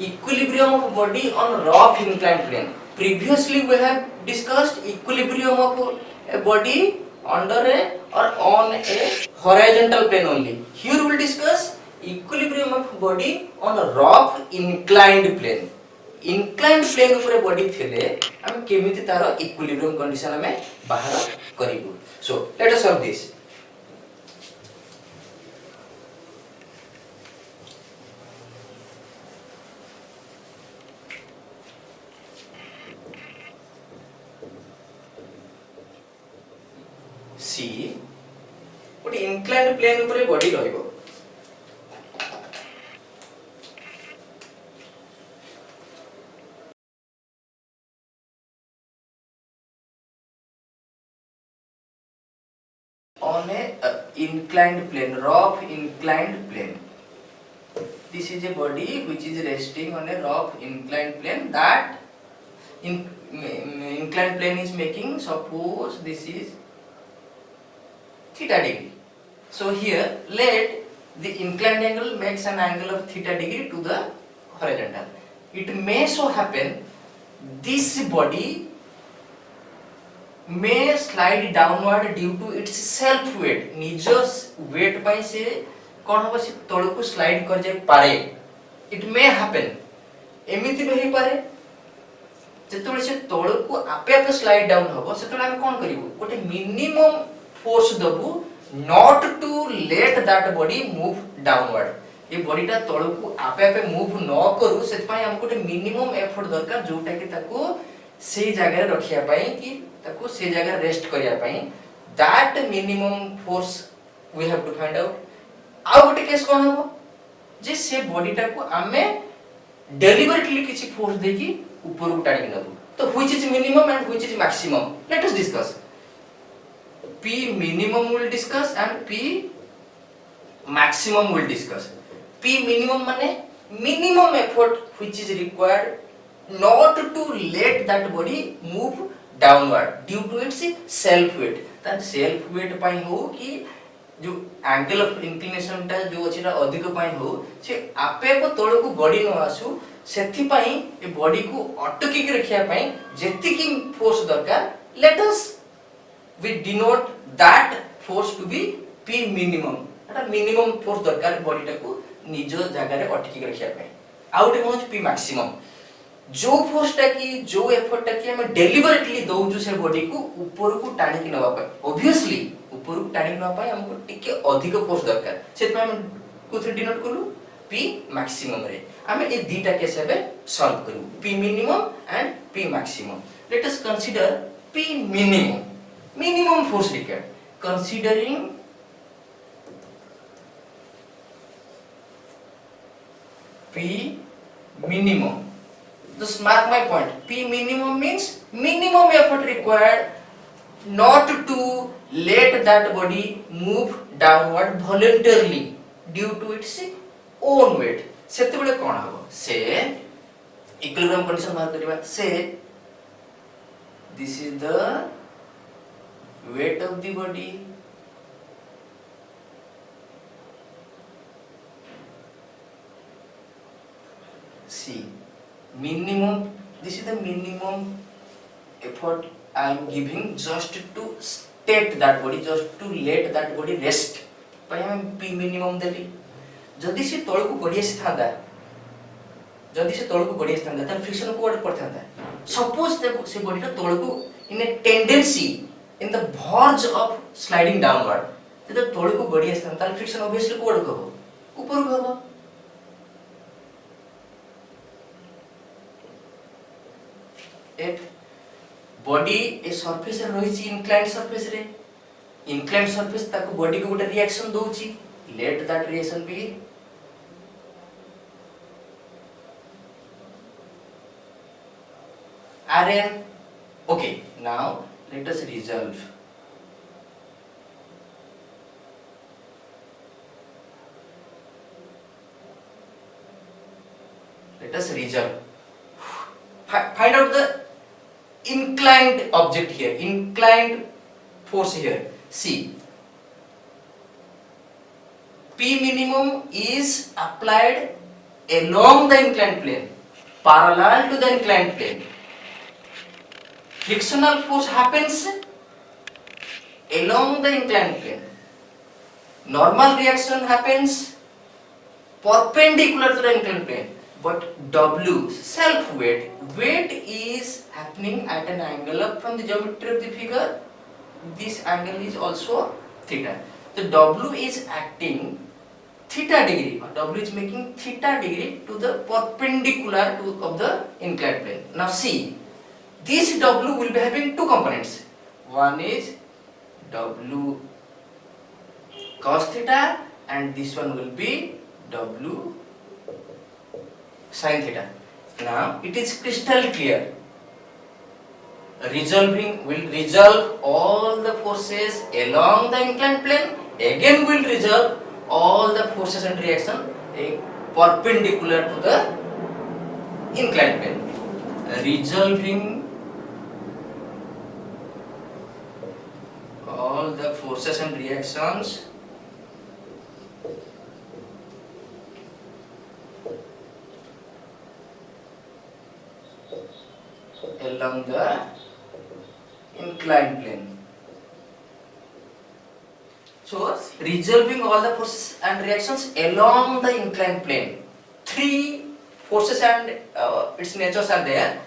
equilibrium of body on rough inclined plane. Previously we have discussed equilibrium of a body under a or on a horizontal plane only. Here we will discuss equilibrium of body on a rough inclined plane. inclined plane ऊपर body थिले हम केमिति तारो equilibrium condition हमें बाहर करिबु. So let us solve this. C ଗୋଟେ inclined plane ଉପରେ body ରହିବ. On a inclined plane, rough inclined plane. This is a body which is resting on a rough inclined plane. That inclined plane is making, suppose this is theta degree. So here let the inclined angle makes an angle of theta degree to the horizontal. It may so happen this body may slide downward due to its self weight. निज weight पाई से कौन होगा से तोड़ को slide कर जाए पारे. It may happen. एमिति भी ही पारे. जेतोले से तोड़ को आपे आपे slide down होगा से तोड़े हमें कौन करिबो कोटे minimum force दबु not to let that body move downward. ये बॉडी टा तोड़ को आपे आपे move न करू से पाई हमको कोटे minimum effort दरकार जोटा कि ताको से जगह रखिया पाई कि ताको से जगह रेस्ट करिया पाई. That minimum force we have to find out. आ गोटे केस कोन हो जे से बॉडी टा को आमे डेलिबरेटली किछि फोर्स देकी ऊपर को टाणी नबु. तो which is minimum and which is maximum, let us discuss. P minimum will discuss and P maximum will discuss. P minimum माने minimum effort which is required not to let that body move downward due to its self weight. that self weight पाई हो कि जो angle of inclination टा जो अछि रा अधिक पाई हो से आपे को तोड़ को बॉडी न आसु सेथि पाई ए बॉडी को अटकी के रखिया पाई जेति की फोर्स दरकार. let us we denote that force to be P minimum. Etah minimum force दरकार बॉडी टा को निज जगह रे अटकी के रखिया पाई. आउट कोन P maximum जो फोर्स टा की जो एफर्ट टा की हम डेलिबरेटली दउजु से बॉडी को ऊपर को टाणी के नवा पाए. ऑब्वियसली ऊपर को टाणी नवा पाए हमको टिके अधिक फोर्स दरकार. सेत में हम कोथि डिनोट करलु P मैक्सिमम रे. हम ए दीटा केस हेबे सॉल्व करू P minimum and P maximum. Let us consider P minimum. Minimum force required considering P minimum. Just mark my point. P minimum means minimum effort required not to let that body move downward voluntarily due to its own weight. सेते बेले कोन हबो से equilibrium condition बाहर करिबा से this is the weight of the body C minimum. This is the minimum effort I am giving just to state that body, just to let that body rest. पाई हम P minimum देली. जदि से तळ को गडी आसी थांदा, जदि से तळ को गडी आसी थांदा त फ्रिक्शन को वर्ड पड़थांदा. सपोज से बॉडी टा तळ को in a tendency in the verge of sliding downward. जदि तळ को गडी आसी थांदा त फ्रिक्शन ऑब्वियसली को वर्ड कहबो ऊपर को हबो. If body a surface रे रहिछि inclined surface रे, inclined surface ताको body को गोटे reaction दोछि. let that reaction be Rn. okay, now let us resolve. Let us resolve. Find out the inclined object here, inclined force here. See, P minimum is applied along the inclined plane, parallel to the inclined plane. Frictional force happens along the inclined plane. Normal reaction happens perpendicular to the inclined plane. But W, self weight, weight is happening at an angle up from the geometry of the figure. This angle is also theta. The W is acting theta degree, or W is making theta degree to the perpendicular to of the inclined plane. Now see, this W will be having two components. One is W cos theta, and this one will be W sin theta. Now it is crystal clear. Will resolve all the forces along the inclined plane. Again will resolve all the forces and reaction perpendicular to the inclined plane. Resolving all the forces and reactions along the inclined plane. So, resolving all the forces and reactions along the inclined plane. Three forces and its natures are there.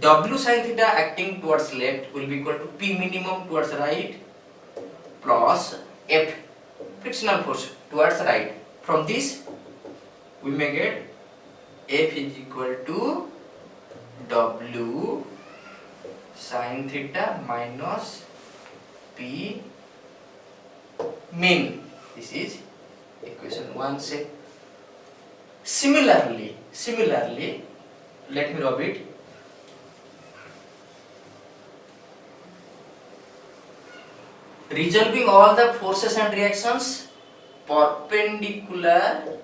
W sin theta acting towards left will be equal to P minimum towards right plus F frictional force towards right. From this, we may get F is equal to W sin theta minus P min. This is equation 1. Say similarly, let me rub it. Resolving all the forces and reactions perpendicular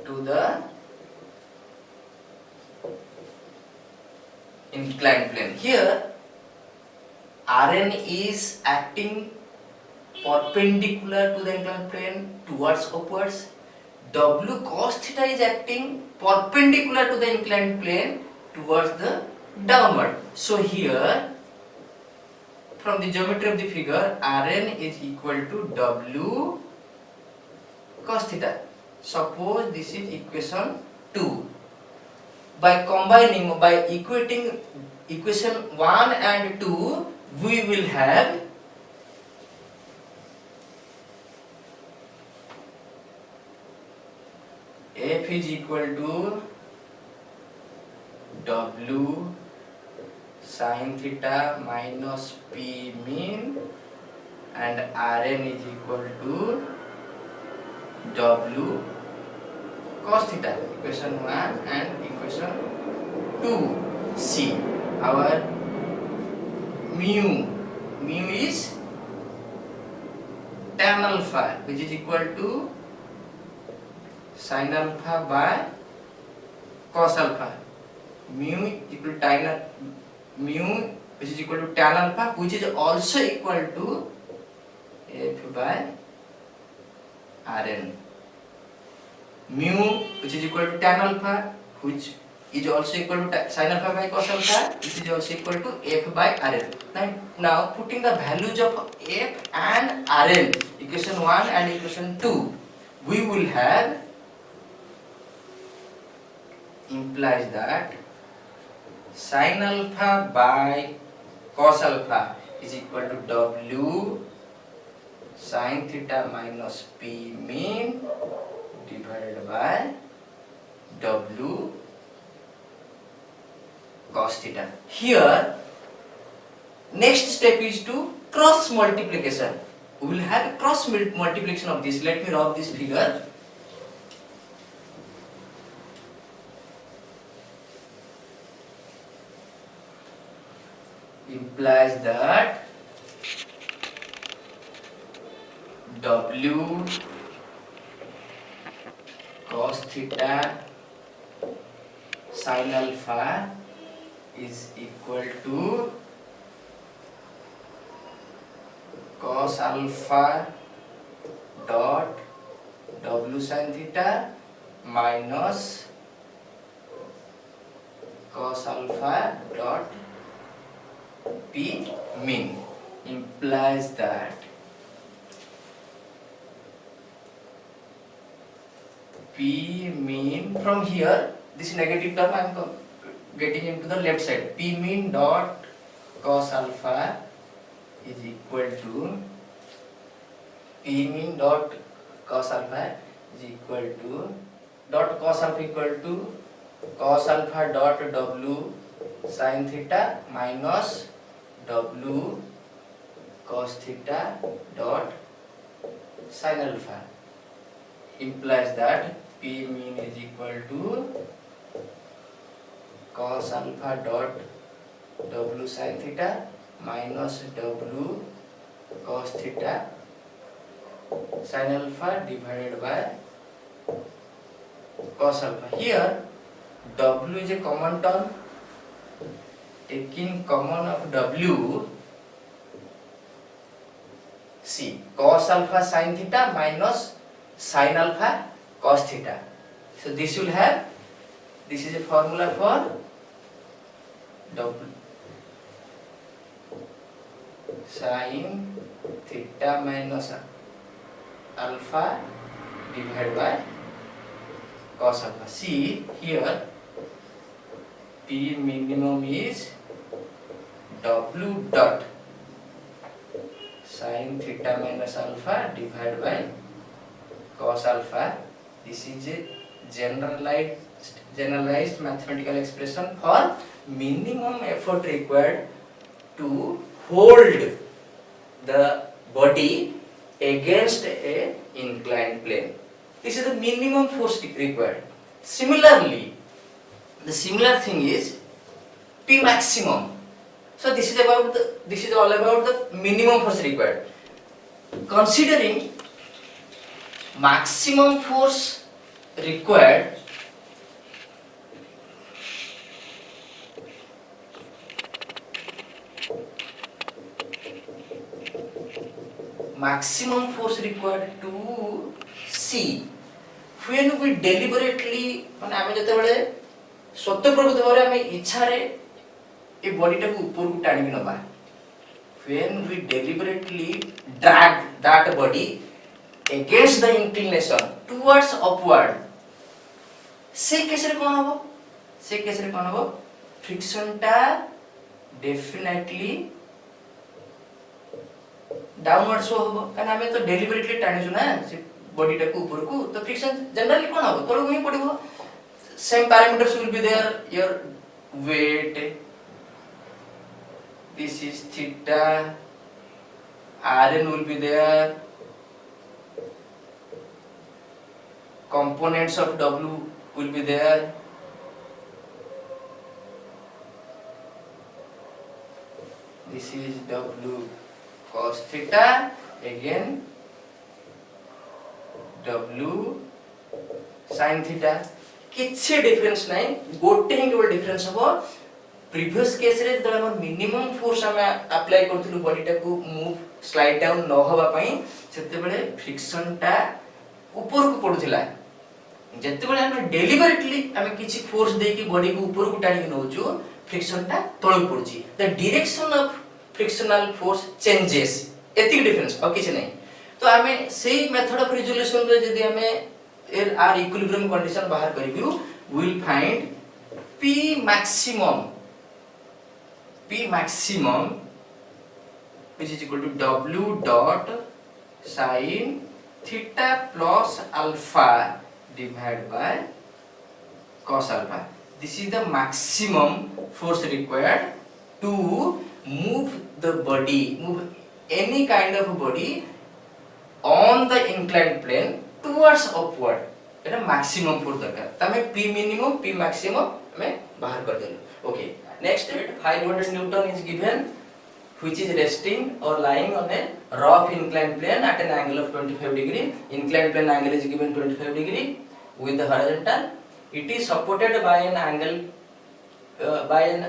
to the inclined plane. Here Rn is acting perpendicular to the inclined plane towards upwards. W cos theta is acting perpendicular to the inclined plane towards the downward. So here, from the geometry of the figure, Rn is equal to W cos theta. Suppose this is equation 2. By equating equation 1 and 2, we will have F is equal to W sin theta minus P min, and Rn is equal to W cos theta. Equation 1 and equation 2. See, our mu is tan alpha, which is equal to sin alpha by cos alpha. Mu equal to which is equal to tan alpha, which is also equal to F by Rn. Mu, which is equal to tan alpha, which is also equal to sin alpha by cos alpha, which is also equal to F by Rn. Now putting the values of F and Rn, equation 1 and equation 2, we will have, implies that sin alpha by cos alpha is equal to W sin theta minus P min divided by W cos theta. Here, next step is to cross multiplication. We will have cross multiplication of this. Let me rub this figure. Implies that W cos theta sin alpha is equal to cos alpha dot W sin theta minus cos alpha dot p mean implies that p mean from here this negative term I am getting into the left side. P mean dot cos alpha is equal to P mean dot cos alpha is equal to dot cos alpha equal to cos alpha dot W sin theta minus W cos theta dot sin alpha implies that P mean is equal to cos alpha dot W sin theta minus W cos theta sin alpha divided by cos alpha. Here W is a common term. Taking common of W, see cos alpha sin theta minus sin alpha cos theta. So this will have, this is a formula for W sin theta minus alpha divided by cos alpha. See here P minimum is W dot sin theta minus alpha divided by cos alpha. This is a generalized mathematical expression for minimum effort required to hold the body against a inclined plane. This is the minimum force required. Similarly, the similar thing is P maximum. So this is all about the minimum force required. Considering maximum force required, to see when we deliberately माने आमे जते बेले सत्य प्रकृत भाव आमे इच्छा रे ए बॉडी टाको ऊपर को टाणी नबा, when we deliberately drag that body against the inclination towards upward, से केस रे कोन हबो फ्रिक्शन टा डेफिनेटली डाउनवर्ड शो होबो काना हमें तो डेलिबरेटली टाणीछु ना से बॉडी टाको ऊपर को, तो फ्रिक्शन जनरली कोन हबो तळो ही पडिबो. Same parameters will be there, your weight, this is theta, Rn will be there, components of W will be there, this is W cos theta, again W sin theta. किछि difference नाही, गोटे ही केवल difference हबो previous case रे जदि हमर minimum force हम apply करथिलु body टा को मूव स्लाइड डाउन न होबा पई, सेते बेले फ्रिक्शन टा ऊपर को पडुथिला. जते बेले हम डेलिबरेटली हम किछि फोर्स दे कि बॉडी को ऊपर को टाणी नउछु, फ्रिक्शन टा तळ पडुची. The direction of frictional force changes, एति डिफरेंस और किछि नाही. तो हमें सेही मेथड ऑफ रिजोल्यूशन रे जदि हमें आर इक्विलिब्रियम कंडीशन बाहर करियु, we will find P maximum which is equal to W dot sin theta plus alpha divided by cos alpha. This is the maximum force required to move the body, move any kind of body on the inclined plane towards upward. Etah maximum force दरकार तमे P minimum P maximum हमें बाहर कर देलु. Okay, next 500 Newton is given which is resting or lying on a rough inclined plane at an angle of 25 degree. Inclined plane angle is given 25 degree with the horizontal. It is supported by an angle by an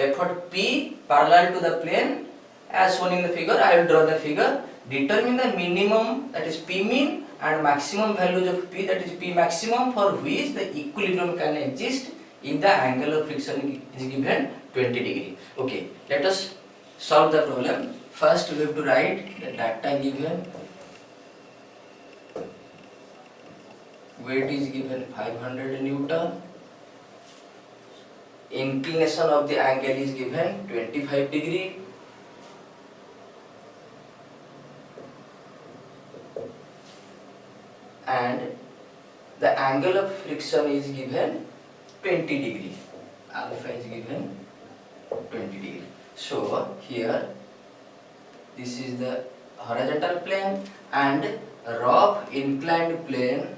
effort P parallel to the plane as shown in the figure. I will draw the figure. Determine the minimum, that is P mean and maximum values of P, that is P maximum, for which the equilibrium can exist if the angle of friction is given 20 degree. Okay, let us solve the problem. First we have to write the data given. Weight is given 500 Newton. Inclination of the angle is given 25 degree. And the angle of friction is given 20 degree. Alpha is given 20 degree. So here this is the horizontal plane and rough inclined plane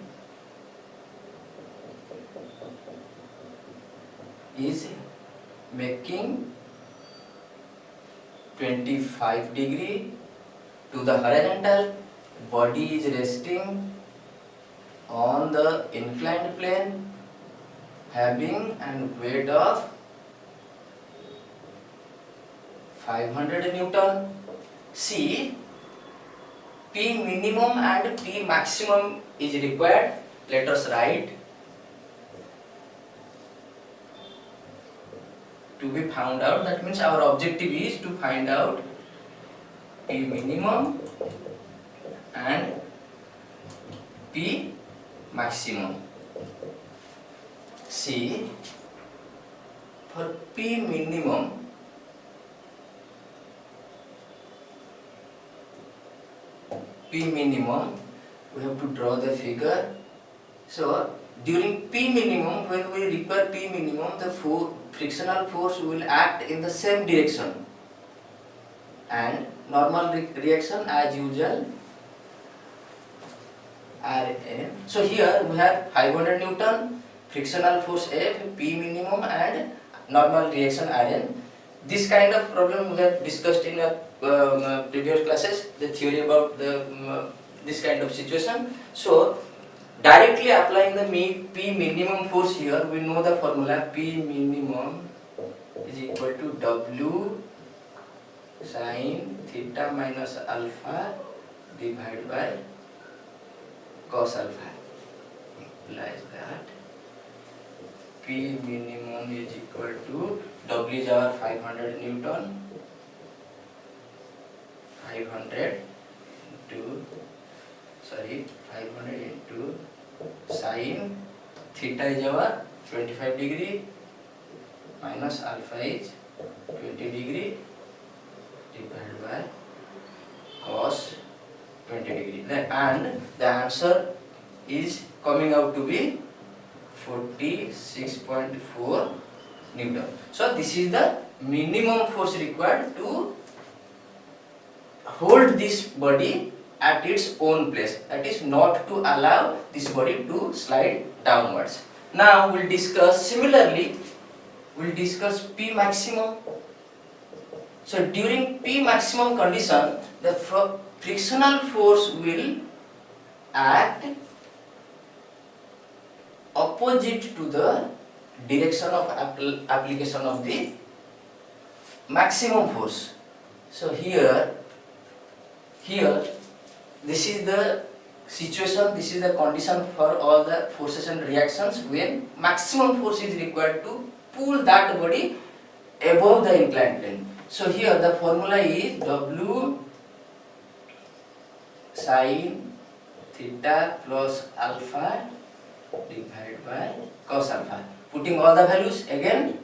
is making 25 degree to the horizontal. Body is resting on the inclined plane having an weight of 500 Newton. See, P minimum and P maximum is required. Let us write. To be found out, that means our objective is to find out P minimum and P maximum. See, for P minimum, we have to draw the figure. So during P minimum, when we require P minimum, the frictional force will act in the same direction, and normal reaction as usual Rn. So here we have 500 Newton, frictional force F, P minimum, and normal reaction Rn. This kind of problem we have discussed in previous classes, the theory about this kind of situation. So directly applying the P minimum force here, we know the formula. P minimum is equal to W sin theta minus alpha divided by cos alpha. Implies that P minimum is equal to W is our 500 Newton. 500 into sin theta is our 25 degree minus alpha is 20 degree divided by cos 20 degree, and the answer is coming out to be 46.4 Newton. So this is the minimum force required to hold this body at its own place, that is not to allow this body to slide downwards. Now we'll discuss similarly, we'll discuss P maximum. So during P maximum condition, the frictional force will act opposite to the direction of application of the maximum force. So here this is the situation, this is the condition for all the forces and reactions when maximum force is required to pull that body above the inclined plane. So here the formula is W sin theta plus alpha divided by cos alpha. Putting all the values again,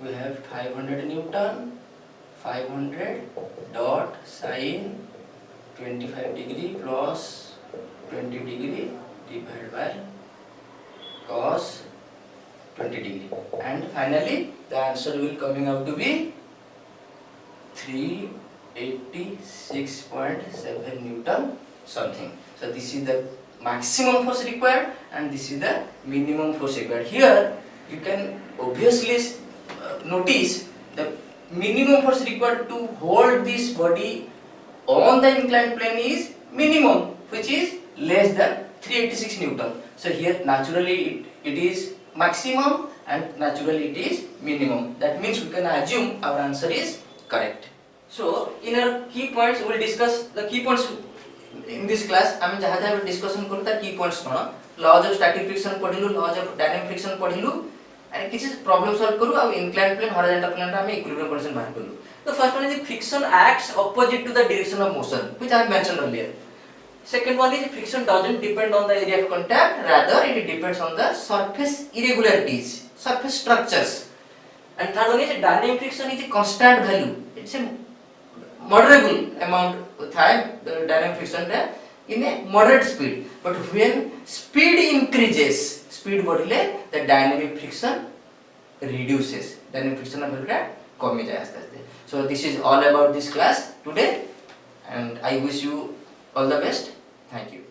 we have 500 Newton, 500 dot sin 25 degree plus 20 degree divided by cos 20 degree, and finally the answer will coming out to be 386.7 Newton something. So this is the maximum force required and this is the minimum force required. Here you can obviously notice the minimum force required to hold this body on the inclined plane is minimum, which is less than 386 Newton. So here naturally it is maximum and naturally it is minimum. That means we can assume our answer is correct. So in our key points we will discuss the key points in this class हम जहाँ जहाँ discussion करू तार की points कौन laws of static friction पढ़िलु laws of dynamic friction पढ़िलु and किसी प्रॉब्लम सॉल्व करू आ इंक्लाइन प्लेन हॉरिजॉन्टल प्लेन रा हम इक्विलिब्रियम कंडीशन बाहर करू तो first one is friction acts opposite to the direction of motion which I have mentioned earlier second one is friction doesn't depend on the area of contact rather it depends on the surface irregularities surface structures and third one is dynamic friction is a constant value it's a moderable amount time the dynamic friction in a moderate speed but when speed increases speed बढ़ले the dynamic friction reduces dynamic friction value कम जाए आस्ते आस्ते so this is all about this class today and I wish you all the best thank you